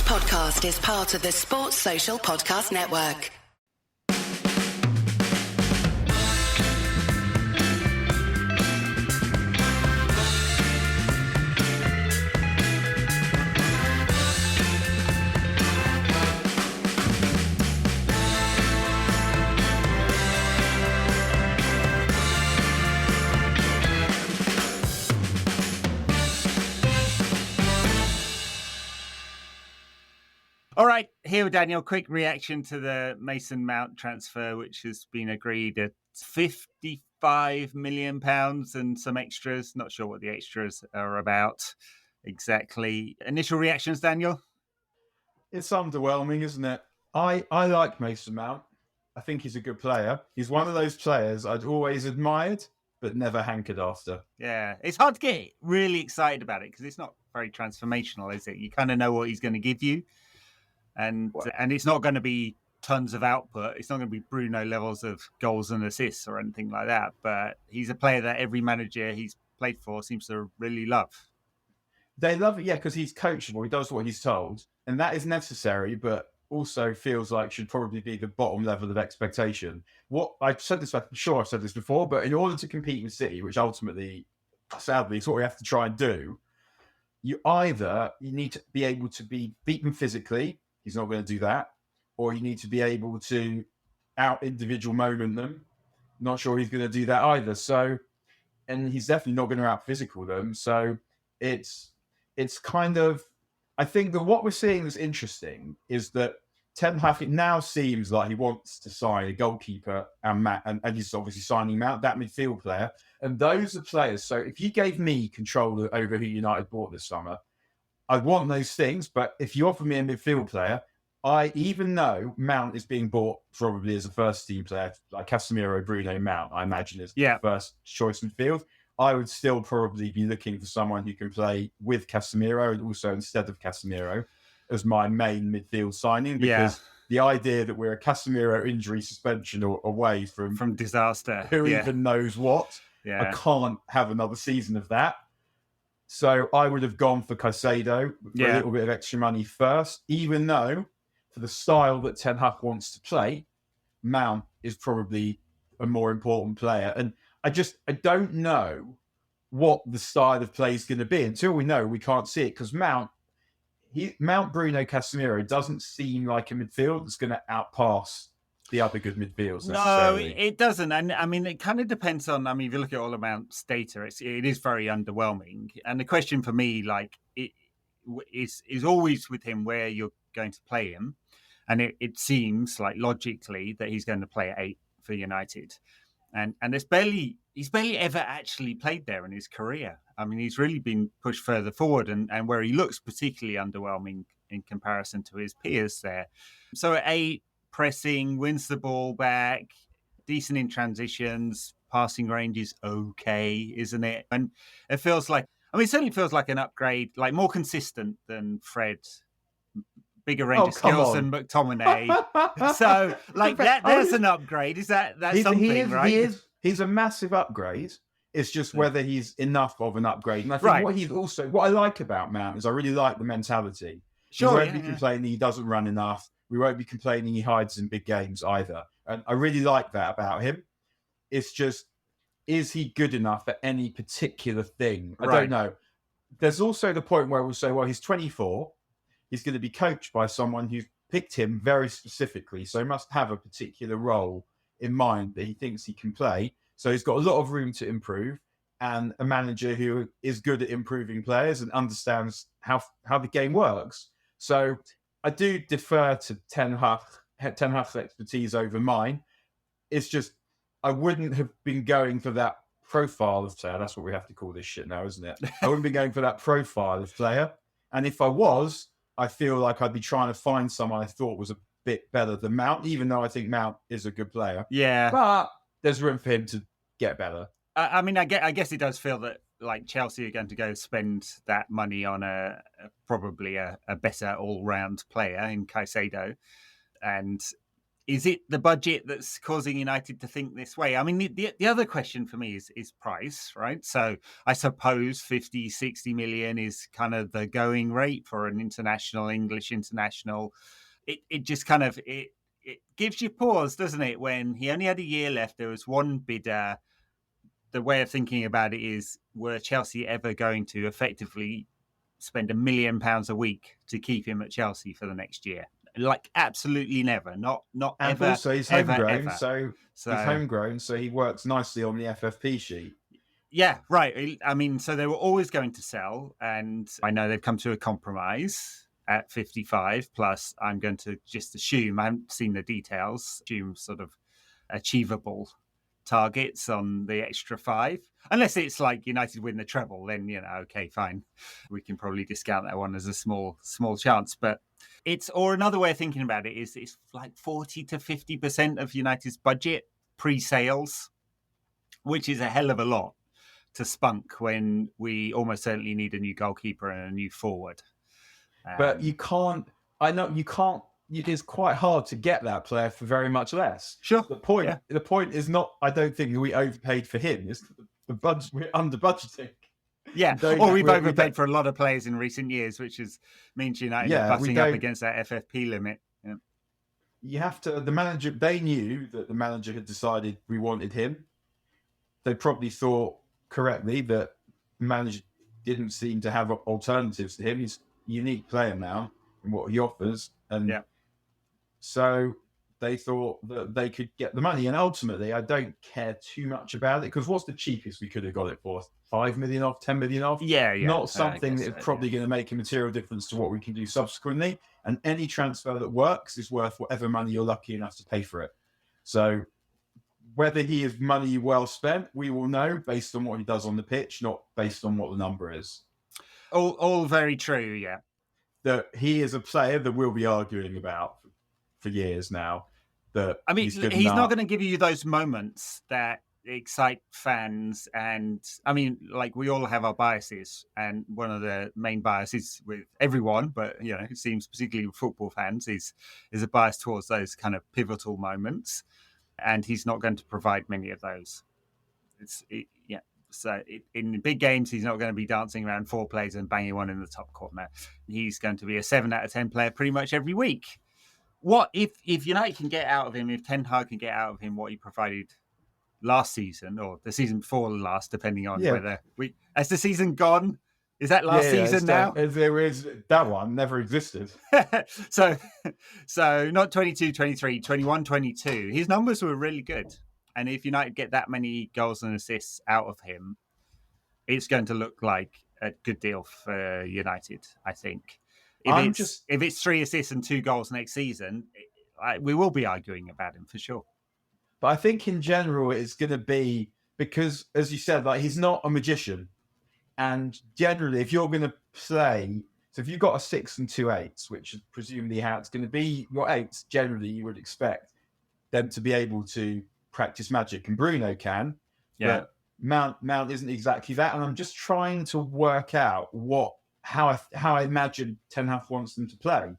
podcast is part of the Sports Social Podcast Network. All right, here with Daniel. Quick reaction to the Mason Mount transfer, which has been agreed at £55 million and some extras. Not sure what the extras are about exactly. Initial reactions, Daniel? It's underwhelming, isn't it? I like Mason Mount. I think he's a good player. He's one of those players I'd always admired, but never hankered after. Yeah, it's hard to get really excited about it because it's not very transformational, is it? You kind of know what he's going to give you. And it's not going to be tons of output. It's not going to be Bruno levels of goals and assists or anything like that. But he's a player that every manager he's played for seems to really love. They love it, yeah, because he's coachable. He does what he's told. And that is necessary, but also feels like should probably be the bottom level of expectation. What I've said this, I'm sure I've said this before, but in order to compete with City, which ultimately, sadly, is what we have to try and do, you need to be able to beat them physically. He's not going to do that. Or you need to be able to out-individual moment them. Not sure he's going to do that either. So, and he's definitely not going to out-physical them. So it's kind of, I think that what we're seeing that's interesting is that Ten Hag, it now seems like he wants to sign a goalkeeper and he's obviously signing Mount, that midfield player. And those are players. So if you gave me control over who United bought this summer, I'd want those things, but if you offer me a midfield player, even though Mount is being bought probably as a first team player, like Casemiro, Bruno, Mount, I imagine is the first choice midfield, I would still probably be looking for someone who can play with Casemiro and also instead of Casemiro as my main midfield signing, because the idea that we're a Casemiro injury suspension away from disaster, who even knows what, I can't have another season of that. So I would have gone for Caicedo for a little bit of extra money first, even though for the style that Ten Hag wants to play, Mount is probably a more important player. And I don't know what the style of play is going to be. Until we know, we can't see it, because Mount, Bruno, Casemiro doesn't seem like a midfield that's going to outpass the other good midfields. No, it doesn't. And I mean, it kind of depends on, if you look at all the Mount's data, it is very underwhelming. And the question for me, is always with him where you're going to play him. And it seems like logically that he's going to play at 8 for United. And he's barely ever actually played there in his career. I mean, he's really been pushed further forward and where he looks particularly underwhelming in comparison to his peers there. So at 8, pressing, wins the ball back, decent in transitions, passing range is okay, isn't it? And it feels like, it certainly feels like an upgrade, like more consistent than Fred, bigger range of skills than McTominay. So, there's an upgrade. Is that's something, right? He's a massive upgrade. It's just whether he's enough of an upgrade. And I think what I like about Mount is I really like the mentality. Sure, we won't be complaining he doesn't run enough. We won't be complaining he hides in big games either. And I really like that about him. It's just, is he good enough at any particular thing? I don't know. There's also the point where we'll say, well, he's 24. He's going to be coached by someone who's picked him very specifically. So he must have a particular role in mind that he thinks he can play. So he's got a lot of room to improve, and a manager who is good at improving players and understands how the game works. So I do defer to Ten Hag's expertise over mine. It's just, I wouldn't have been going for that profile of player. That's what we have to call this shit now, isn't it? I wouldn't be going for that profile of player. And if I was, I feel like I'd be trying to find someone I thought was a bit better than Mount, even though I think Mount is a good player. Yeah. But there's room for him to get better. I mean, I guess it does feel that Chelsea are going to go spend that money on probably a better all-round player in Caicedo. And is it the budget that's causing United to think this way? I mean, the other question for me is price, right? So I suppose 50, 60 million is kind of the going rate for an English international. It just kind of, it gives you pause, doesn't it? When he only had a year left, there was one bidder. The way of thinking about it is, were Chelsea ever going to effectively spend £1 million a week to keep him at Chelsea for the next year? Like, absolutely never. Not and ever. Also, he's ever, homegrown, ever. so he's homegrown, so he works nicely on the FFP sheet. Yeah, right. I mean, so they were always going to sell, and I know they've come to a compromise at 55 plus. I'm going to just assume, I haven't seen the details, assume sort of achievable targets on the extra 5, unless it's like United win the treble, then okay, fine, we can probably discount that one as a small chance. But or another way of thinking about it is, it's like 40 to 50% of United's budget pre-sales, which is a hell of a lot to spunk when we almost certainly need a new goalkeeper and a new forward. But you can't. I know you can't. It is quite hard to get that player for very much less. Sure. The point is not, I don't think we overpaid for him. It's the budget. We're under budgeting. Yeah, or we've overpaid for a lot of players in recent years, which means United butting up against that FFP limit. Yeah. You have to. The manager. They knew that the manager had decided we wanted him. They probably thought correctly that the manager didn't seem to have alternatives to him. He's a unique player now in what he offers, and so they thought that they could get the money. And ultimately, I don't care too much about it, because what's the cheapest we could have got it for? 5 million off, 10 million off? Yeah. Not something that is probably going to make a material difference to what we can do subsequently. And any transfer that works is worth whatever money you're lucky enough to pay for it. So whether he is money well spent, we will know based on what he does on the pitch, not based on what the number is. All very true, yeah. That he is a player that we'll be arguing about for years now. That I mean, he's not going to give you those moments that excite fans. And I mean, like, we all have our biases, and one of the main biases with everyone, but it seems particularly with football fans, is a bias towards those kind of pivotal moments, and he's not going to provide many of those. So in big games, he's not going to be dancing around 4 plays and banging one in the top corner. He's going to be a 7 out of 10 player pretty much every week. What if United can get out of him, if Ten Hag can get out of him what he provided last season, or the season before last, depending on whether has the season gone? Is that last season now? There is, that one never existed. so not 22, 23, 21, 22. His numbers were really good. And if United get that many goals and assists out of him, it's going to look like a good deal for United, I think. If it's 3 assists and 2 goals next season, we will be arguing about him for sure. But I think in general, it's going to be because, as you said, like, he's not a magician. And generally, if you're going to play, so if you've got a 6 and 2 8s, which is presumably how it's going to be, your 8s, generally, you would expect them to be able to practice magic. And Bruno can. Yeah. But Mount isn't exactly that. And I'm just trying to work out how I imagine Ten Hag wants them to play.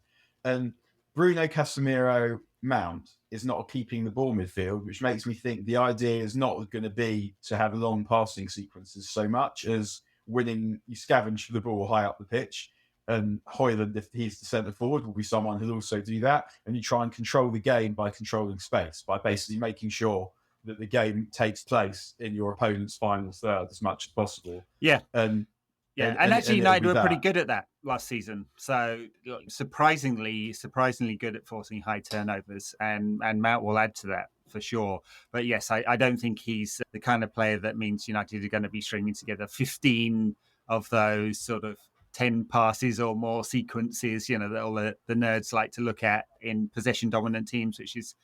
And Bruno, Casemiro, Mount is not keeping the ball midfield, which makes me think the idea is not going to be to have long passing sequences so much as winning. You scavenge for the ball high up the pitch, and Højlund, if he's the centre forward, will be someone who'll also do that. And you try and control the game by controlling space, by basically making sure that the game takes place in your opponent's final third as much as possible. Yeah. And actually, United were pretty good at that last season. So surprisingly good at forcing high turnovers, and Mount will add to that for sure. But yes, I don't think he's the kind of player that means United are going to be stringing together 15 of those sort of 10 passes or more sequences, that all the nerds like to look at in possession dominant teams, which is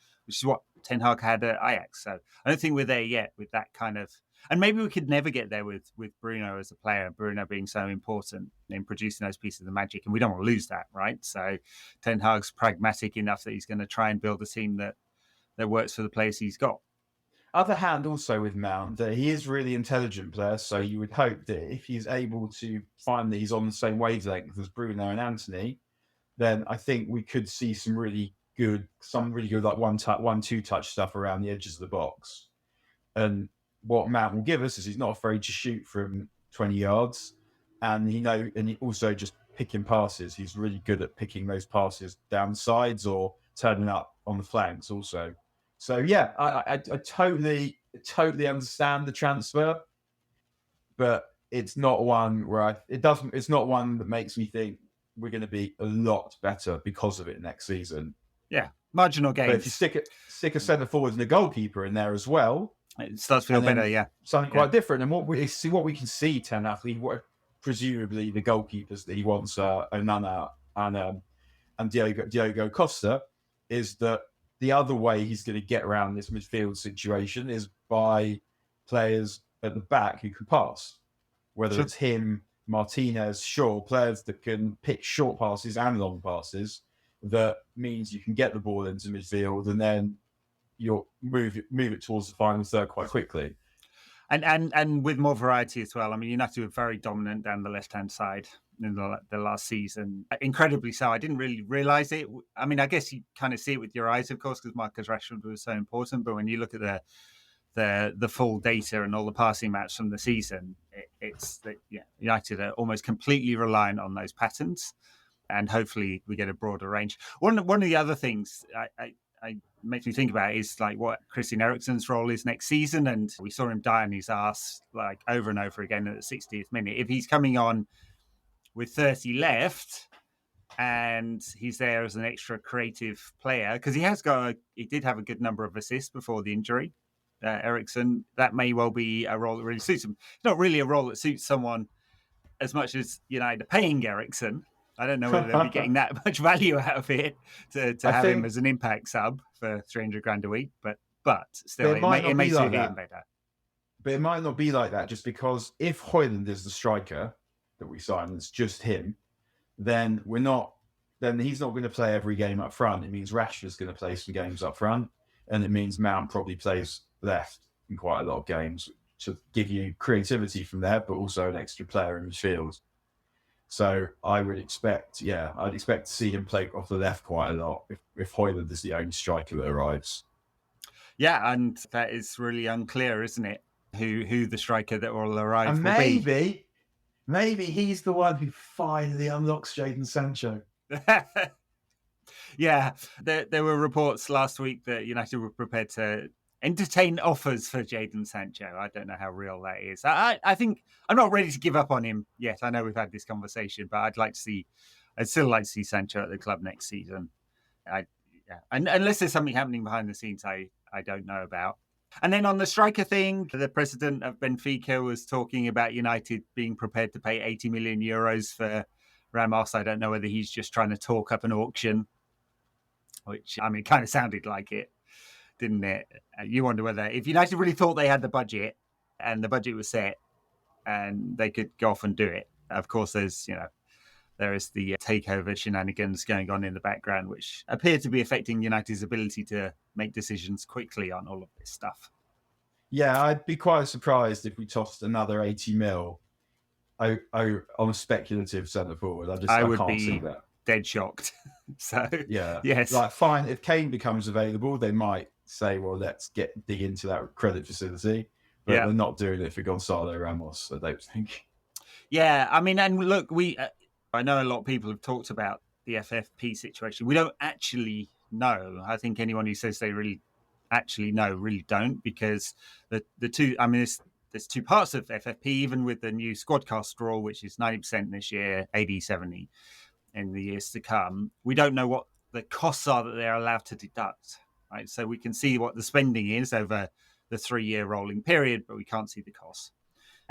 what Ten Hag had at Ajax. So I don't think we're there yet with that kind of. And maybe we could never get there with Bruno as a player, Bruno being so important in producing those pieces of magic. And we don't want to lose that, right? So Ten Hag's pragmatic enough that he's going to try and build a team that works for the players he's got. Other hand, also with Mount, that he is really intelligent player. So you would hope that if he's able to find that he's on the same wavelength as Bruno and Anthony, then I think we could see some really some really good like 1-2 touch stuff around the edges of the box. And what Mount will give us is he's not afraid to shoot from 20 yards, and he also just picking passes. He's really good at picking those passes down the sides or turning up on the flanks also. So yeah, I totally understand the transfer, but it's not one where it's not one that makes me think we're going to be a lot better because of it next season. Yeah, marginal gains. But if you stick a centre forward and a goalkeeper in there as well, it starts to feel better. Yeah, something quite different. And what we can see, Ten Hag, presumably the goalkeepers that he wants, Onana and Diogo Costa, is that the other way he's going to get around this midfield situation is by players at the back who can pass, whether it's him, Martinez, Shaw, players that can pick short passes and long passes. That means you can get the ball into midfield and then you'll move it towards the final third quite quickly. And with more variety as well. I mean, United were very dominant down the left-hand side in the last season. Incredibly so. I didn't really realise it. I mean, I guess you kind of see it with your eyes, of course, because Marcus Rashford was so important. But when you look at the full data and all the passing maps from the season, it's that United are almost completely reliant on those patterns. And hopefully we get a broader range. One of the other things I makes me think about is like what Christian Eriksen's role is next season. And we saw him die on his ass like over and over again at the 60th minute. If he's coming on with 30 left and he's there as an extra creative player, because he did have a good number of assists before the injury, Eriksen, that may well be a role that really suits him. It's not really a role that suits someone as much as United are paying Eriksen. I don't know whether they'll be getting that much value out of it to have him as an impact sub for $300,000 a week, but still, it may suit him better. But it might not be like that, just because if Højlund is the striker that we sign, it's just him, then he's not going to play every game up front. It means Rashford's going to play some games up front, and it means Mount probably plays left in quite a lot of games to give you creativity from there, but also an extra player in midfield. So I'd expect to see him play off the left quite a lot if Højlund is the only striker that arrives. Yeah, and that is really unclear, isn't it? Who the striker that will arrive and will be. Maybe he's the one who finally unlocks Jadon Sancho. Yeah, there were reports last week that United were prepared to entertain offers for Jadon Sancho. I don't know how real that is. I think I'm not ready to give up on him yet. I know we've had this conversation, but I'd still like to see Sancho at the club next season. And unless there's something happening behind the scenes I don't know about. And then on the striker thing, the president of Benfica was talking about United being prepared to pay 80 million euros for Ramos. I don't know whether he's just trying to talk up an auction, which, I mean, kind of sounded like it, didn't it? You wonder whether, if United really thought they had the budget and the budget was set and they could go off and do it. Of course, there is the takeover shenanigans going on in the background, which appear to be affecting United's ability to make decisions quickly on all of this stuff. Yeah, I'd be quite surprised if we tossed another 80 mil on a speculative centre forward. I would can't be see that. Dead shocked. So yeah, yes, like fine. If Kane becomes available, they might say, "Well, let's dig into that credit facility." But they're not doing it for Gonzalo Ramos, I don't think. Yeah, I mean, and look, I know a lot of people have talked about the FFP situation. We don't actually know. I think anyone who says they really actually know really don't, because the two. I mean, there's two parts of FFP, even with the new squad cost rule, which is 90% this year, 80-70 in the years to come. We don't know what the costs are that they're allowed to deduct, right? So we can see what the spending is over the 3-year rolling period, but we can't see the costs.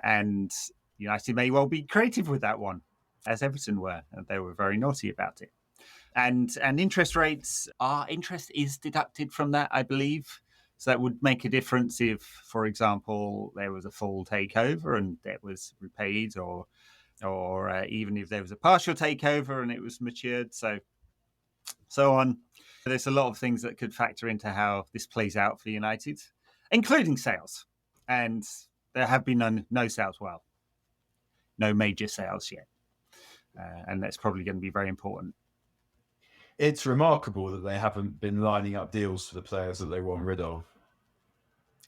And United may well be creative with that one, as Everton were, and they were very naughty about it. And interest is deducted from that, I believe. So that would make a difference if, for example, there was a full takeover and debt was repaid, or even if there was a partial takeover and it was matured, so on. There's a lot of things that could factor into how this plays out for United, including sales. And there have been no sales, no major sales yet. And that's probably going to be very important. it's remarkable that they haven't been lining up deals for the players that they want rid of.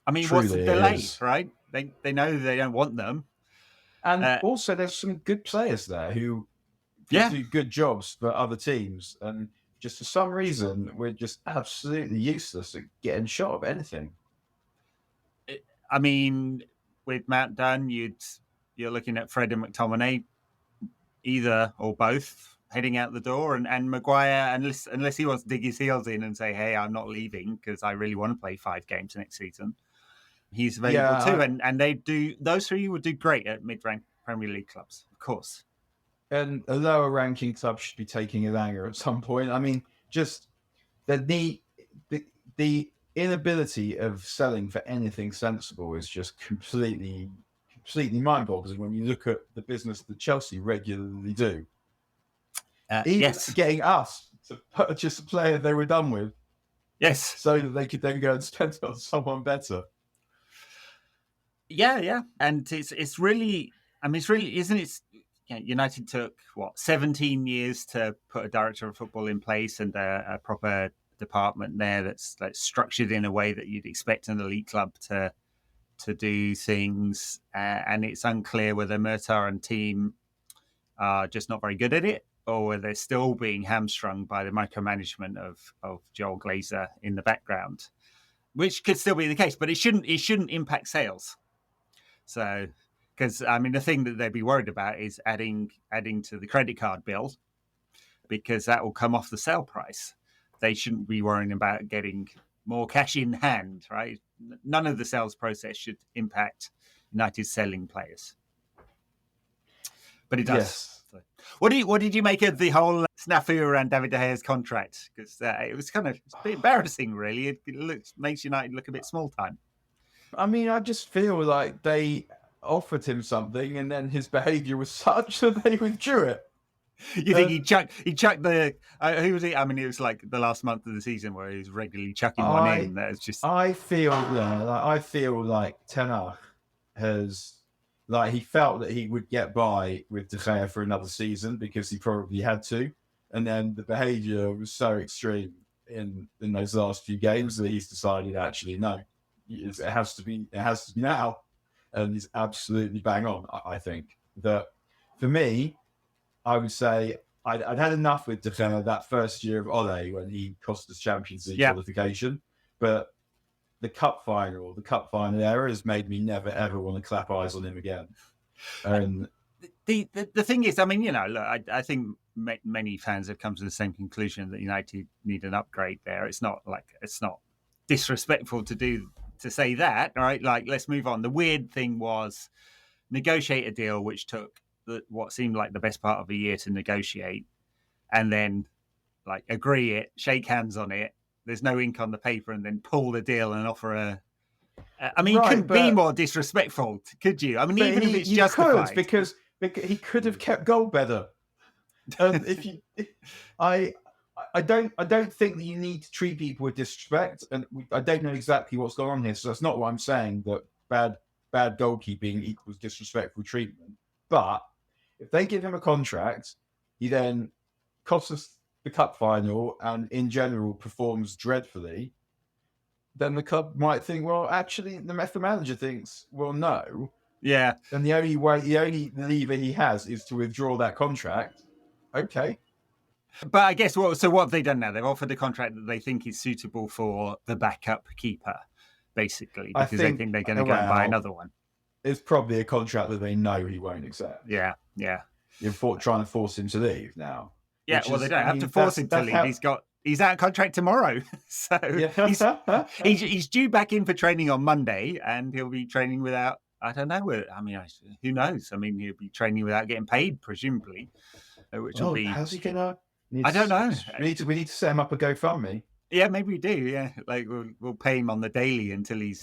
I mean, Truly what's the delay, is. right? They know they don't want them. And also, there's some good players there who do good jobs for other teams. And just for some reason, we're just absolutely useless at getting shot of anything. I mean, with Matt Dunn, you're looking at Fred and McTominay, either or both, heading out the door, and Maguire, unless he wants to dig his heels in and say, "Hey, I'm not leaving because I really want to play 5 games next season," he's available too. And they do; those 3 would do great at mid-rank Premier League clubs, of course. And a lower ranking club should be taking a langer at some point. I mean, just the inability of selling for anything sensible is just completely mind-boggling when you look at the business that Chelsea regularly do. Even getting us to purchase a player they were done with, so that they could then go and spend it on someone better. Yeah, and it's really, I mean, it's really, isn't it? United took 17 years to put a director of football in place and a proper department there that's structured in a way that you'd expect an elite club to do things, and it's unclear whether Murtaugh and team are just not very good at it, or whether they're still being hamstrung by the micromanagement of Joel Glazer in the background, which could still be the case, but it shouldn't impact sales. So, because I mean, the thing that they'd be worried about is adding to the credit card bill, because that will come off the sale price. They shouldn't be worrying about getting more cash in hand, right? None of the sales process should impact United selling players, but it does. Yes. So, what did you make of the whole snafu around David De Gea's contract? Because it was it's a bit embarrassing, really. It makes United look a bit small time. I mean, I just feel like they offered him something, and then his behaviour was such that they withdrew it. You think he chucked the who was he? I mean, it was like the last month of the season where he was regularly chucking one in. That was just. I feel like Ten Hag has, like, he felt that he would get by with De Gea for another season because he probably had to, and then the behaviour was so extreme in those last few games that he's decided actually no, it has to be now, and he's absolutely bang on. I think that for me, I would say I'd had enough with De Gea that first year of Ole when he cost us Champions League qualification. But the cup final era has made me never ever want to clap eyes on him again. And the thing is, I mean, look, I think many fans have come to the same conclusion that United need an upgrade there. It's not disrespectful to say that, right? Like, let's move on. The weird thing was negotiate a deal which took what seemed like the best part of a year to negotiate, and then agree it, shake hands on it. There's no ink on the paper, and then pull the deal and offer I mean, you couldn't be more disrespectful, could you? I mean, even if it's justified, because he could have kept goal better. I don't think that you need to treat people with disrespect, and I don't know exactly what's going on here. So that's not what I'm saying, that bad goalkeeping equals disrespectful treatment. But if they give him a contract, he then costs us the cup final and in general performs dreadfully, then the club might think, well, actually, the manager thinks, well, no. Yeah. And the only lever he has is to withdraw that contract. Okay. But I guess what have they done now? They've offered a contract that they think is suitable for the backup keeper, basically, because they think they're going to go and buy another one. It's probably a contract that they know he won't accept. Yeah. You're trying to force him to leave now. Yeah, well, they don't have to force him to leave. He's out of contract tomorrow. So he's due back in for training on Monday, and he'll be training without, I don't know. I mean, who knows? I mean, he'll be training without getting paid, presumably, which will be... How's he going to... I don't know. We need to set him up a GoFundMe. Yeah, maybe we do. Yeah, we'll pay him on the daily until they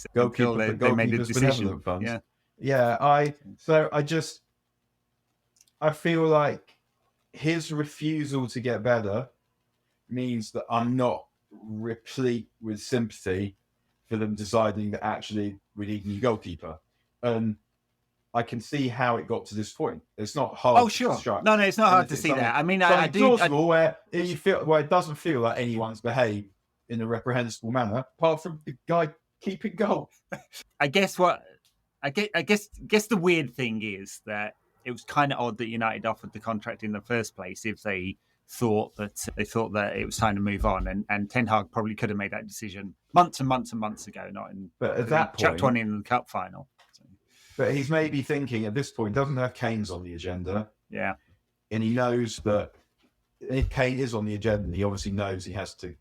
made a decision. Funds. Yeah. I feel like his refusal to get better means that I'm not replete with sympathy for them deciding that actually we need a new goalkeeper. And I can see how it got to this point. It's not hard. Oh, sure. No, it's not hard to see that. I mean, I do. Where it doesn't feel like anyone's behaved in a reprehensible manner, apart from the guy keeping goal. I guess the weird thing is that it was kind of odd that United offered the contract in the first place if they thought that it was time to move on, and Ten Hag probably could have made that decision months and months and months ago, but at that point, chucked one in the cup final. So. But he's maybe thinking at this point, doesn't have Kane's on the agenda. Yeah. And he knows that if Kane is on the agenda, he obviously knows he has to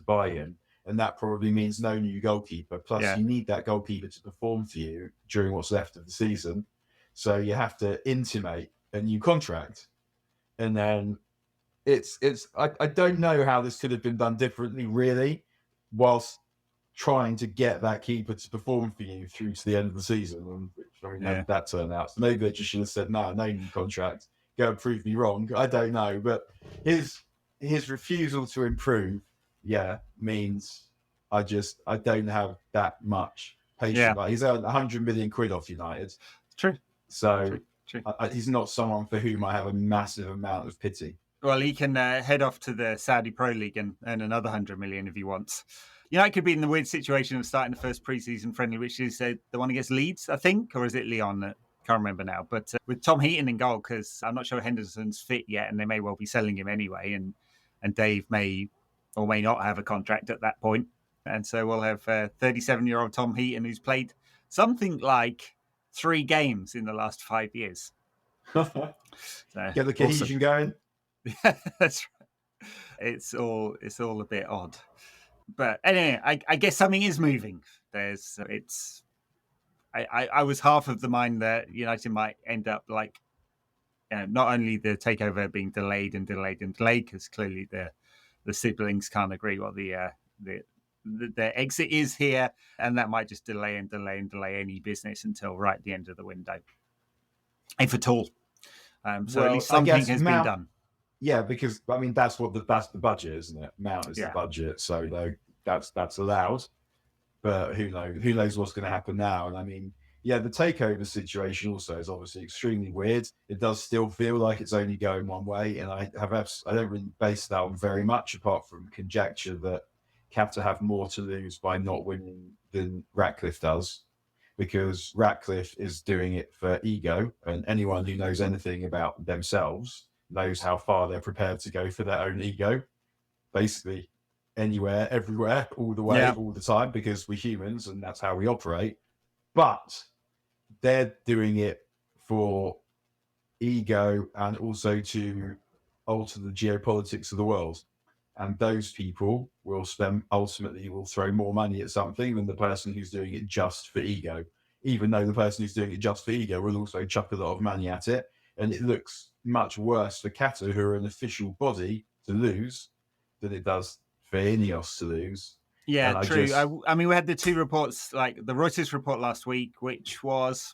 buy in. And that probably means no new goalkeeper. Plus, you need that goalkeeper to perform for you during what's left of the season. So you have to intimate a new contract. And then I don't know how this could have been done differently, really, whilst trying to get that keeper to perform for you through to the end of the season. And that turned out. So maybe they just should have said, no new contract. Go and prove me wrong. I don't know. But his refusal to improve, means I don't have that much patience. Yeah. Like, he's earned 100 million quid off United. True. So True. He's not someone for whom I have a massive amount of pity. Well, he can head off to the Saudi Pro League and earn another 100 million if he wants. United could be in the weird situation of starting the first pre-season friendly, which is the one against Leeds, I think, or is it Lyon? Can't remember now. But with Tom Heaton in goal, because I'm not sure Henderson's fit yet, and they may well be selling him anyway, and Dave may or may not have a contract at that point. And so we'll have 37-year-old Tom Heaton, who's played something like 3 games in the last 5 years. So, get the cohesion going. That's right. It's all a bit odd. But anyway, I guess something is moving. I was half of the mind that United might end up like, not only the takeover being delayed, because clearly the siblings can't agree what the exit is here, and that might just delay any business until right at the end of the window, if at all. So at least something has been done. Yeah, because I mean that's the budget, isn't it? Mount is the budget, so that's allowed. But who knows what's going to happen now? And I mean, the takeover situation also is obviously extremely weird. It does still feel like it's only going one way, and I don't really base that on very much apart from conjecture that Capita have more to lose by not winning than Ratcliffe does, because Ratcliffe is doing it for ego, and anyone who knows anything about themselves knows how far they're prepared to go for their own ego. Basically, anywhere, everywhere, all the way, all the time, because we're humans and that's how we operate. But they're doing it for ego and also to alter the geopolitics of the world. And those people will throw more money at something than the person who's doing it just for ego, even though the person who's doing it just for ego will also chuck a lot of money at it. And it looks much worse for Qatar, who are an official body, to lose than it does for Ineos to lose. Yeah, true. I mean, we had the 2 reports, like the Reuters report last week, which was,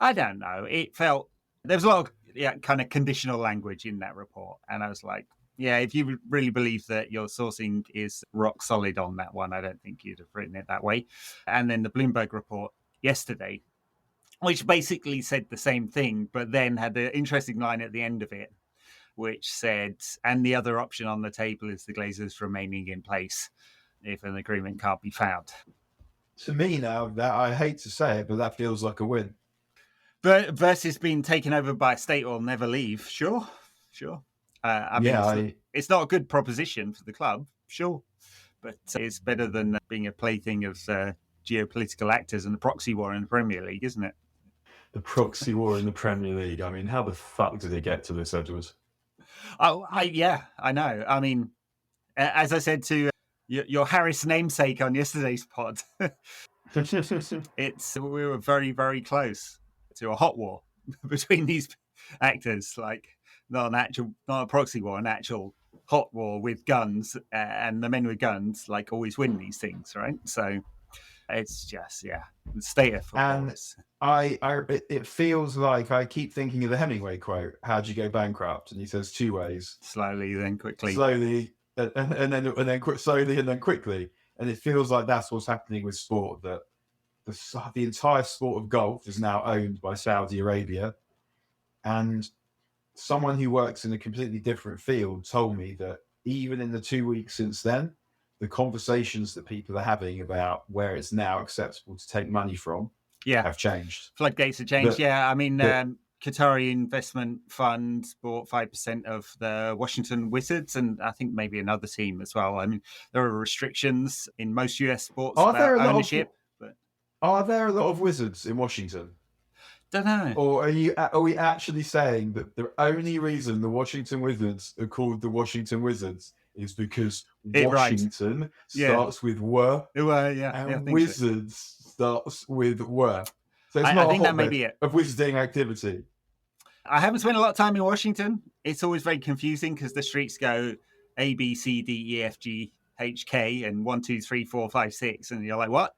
I don't know, it felt, there was a lot of kind of conditional language in that report. And I was like, if you really believe that your sourcing is rock solid on that one, I don't think you'd have written it that way. And then the Bloomberg report yesterday, which basically said the same thing, but then had the interesting line at the end of it, which said, and the other option on the table is the Glazers remaining in place if an agreement can't be found. To me now, that I hate to say it, but that feels like a win. But versus being taken over by a state or never leave, sure. It's not a good proposition for the club, sure, but it's better than being a plaything of geopolitical actors and the proxy war in the Premier League, isn't it? The proxy war in the Premier League. I mean, how the fuck did it get to this, Edwards? I know. I mean, as I said to your Harris namesake on yesterday's pod, we were very, very close to a hot war between these actors. Like, not a proxy war, an actual hot war with guns, and the men with guns like always win these things, right? So it's just the state of football. And it feels like I keep thinking of the Hemingway quote: "How'd you go bankrupt?" And he says 2 ways: slowly, then quickly. Slowly, and then slowly, and then quickly. And it feels like that's what's happening with sport. That the entire sport of golf is now owned by Saudi Arabia. And someone who works in a completely different field told me that even in the 2 weeks since then, the conversations that people are having about where it's now acceptable to take money from have changed. Floodgates have changed. I mean, Qatari investment fund bought 5% of the Washington Wizards, and I think maybe another team as well. I mean, there are restrictions in most US sports about ownership. Are there a lot of Wizards in Washington? Don't know. Or are we actually saying that the only reason the Washington Wizards are called the Washington Wizards is because Washington starts with "were" and Wizards starts with "were"? So it's not I think that may be it. Of wizarding activity. I haven't spent a lot of time in Washington. It's always very confusing because the streets go A, B, C, D, E, F, G, H, K, and 1, 2, 3, 4, 5, 6, and you're like, what?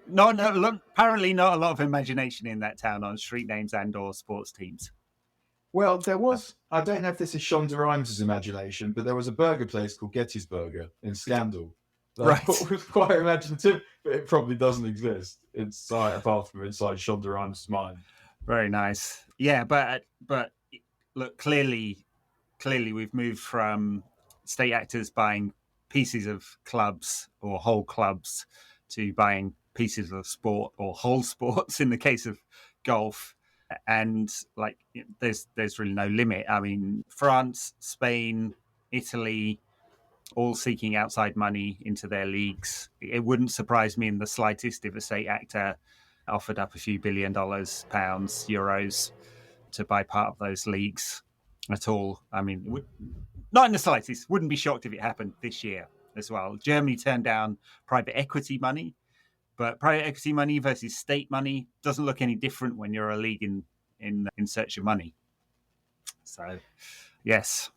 Apparently not a lot of imagination in that town on street names and/or sports teams. Well, there was, I don't know if this is Shonda Rhimes' imagination, but there was a burger place called Getty's Burger in Scandal. It was quite imaginative, but it probably doesn't exist apart from inside Shonda Rhimes' mind. Very nice. Yeah, but look, clearly we've moved from state actors buying pieces of clubs or whole clubs to buying pieces of sport or whole sports in the case of golf. And like, there's really no limit. I mean, France, Spain, Italy, all seeking outside money into their leagues. It wouldn't surprise me in the slightest if a state actor offered up a few $1 billion, pounds, euros to buy part of those leagues at all. I mean, not in the slightest. Wouldn't be shocked if it happened this year as well. Germany turned down private equity money, but private equity money versus state money doesn't look any different when you're a league in search of money. So, yes.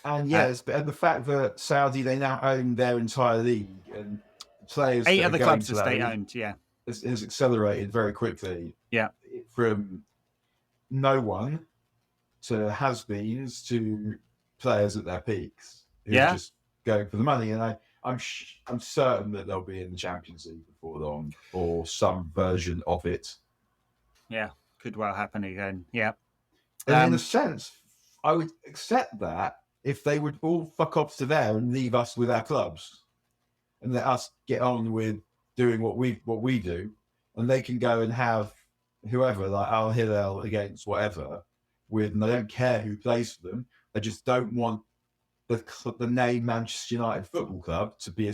And and the fact that Saudi, they now own their entire league, and players 8 other clubs are state owned, has accelerated very quickly. Yeah. From no one to has-beens to players at their peaks who are just going for the money. And I'm certain that they'll be in the Champions League before long, or some version of it. Yeah, could well happen again. Yeah. And in a sense, I would accept that if they would all fuck off to there and leave us with our clubs and let us get on with doing what we do, and they can go and have whoever, like Al Hilal against whatever, and I don't care who plays for them. I just don't want the name Manchester United Football Club to be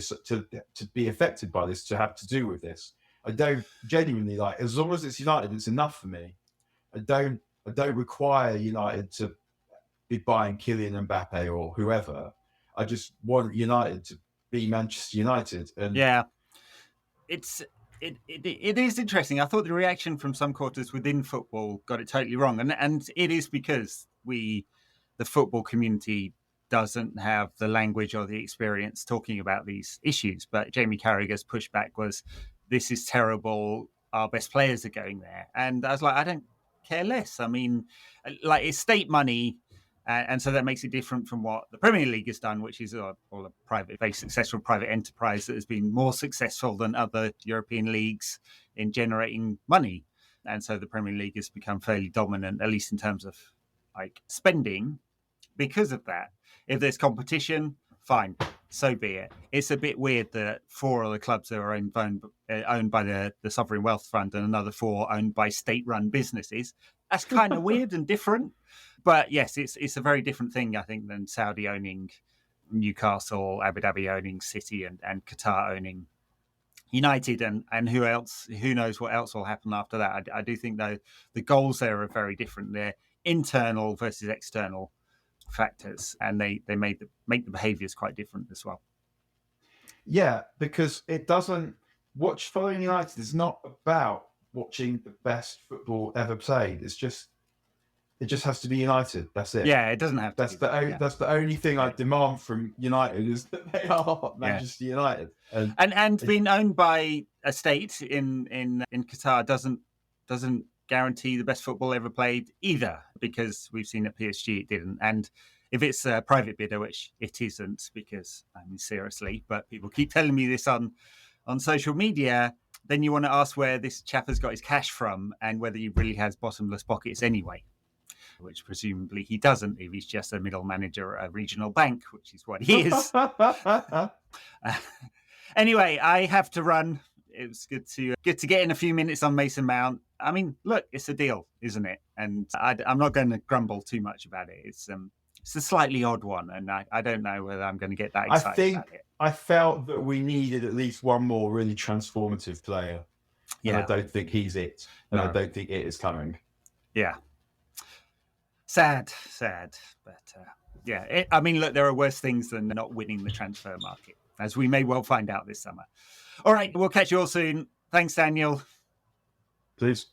affected by this, to have to do with this. I don't genuinely like, as long as it's United, it's enough for me. I don't require United to be buying Kylian Mbappe or whoever. I just want United to be Manchester United. And it is interesting. I thought the reaction from some quarters within football got it totally wrong, and it is because the football community doesn't have the language or the experience talking about these issues. But Jamie Carragher's pushback was, "This is terrible. Our best players are going there," and I was like, I don't care less. I mean, like, it's state money. And so that makes it different from what the Premier League has done, which is a very successful private enterprise that has been more successful than other European leagues in generating money. And so the Premier League has become fairly dominant, at least in terms of like spending, because of that. If there's competition, fine, so be it. It's a bit weird that 4 of the clubs are owned by the Sovereign Wealth Fund and another 4 owned by state-run businesses. That's kind of weird and different. But yes, it's a very different thing, I think, than Saudi owning Newcastle, Abu Dhabi owning City, and Qatar owning United, and who knows what else will happen after that. I do think, though, the goals there are very different. They're internal versus external factors, and they make the behaviours quite different as well. Yeah, because following United is not about watching the best football ever played. It just has to be United. That's it. Yeah, it doesn't have to. That's the only thing I demand from United, is that they are Manchester United. And being owned by a state in Qatar doesn't guarantee the best football ever played either, because we've seen at PSG it didn't. And if it's a private bidder, which it isn't, because, I mean, seriously, but people keep telling me this on social media, then you want to ask where this chap has got his cash from and whether he really has bottomless pockets anyway, which presumably he doesn't if he's just a middle manager at a regional bank, which is what he is. Anyway, I have to run. It was good to get in a few minutes on Mason Mount. I mean, look, it's a deal, isn't it? And I'm not going to grumble too much about it. It's a slightly odd one, and I don't know whether I'm going to get that excited about it. I felt that we needed at least one more really transformative player. Yeah. And I don't think he's it. And I don't think it is coming. Yeah. Sad. But I mean, look, there are worse things than not winning the transfer market, as we may well find out this summer. All right, we'll catch you all soon. Thanks, Daniel. Please.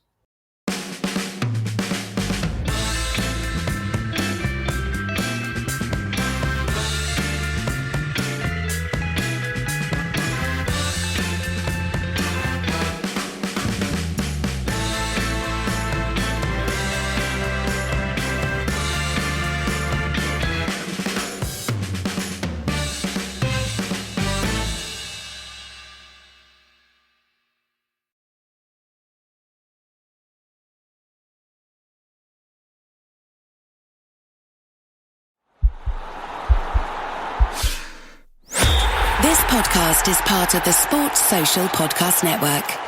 This podcast is part of the Sports Social Podcast Network.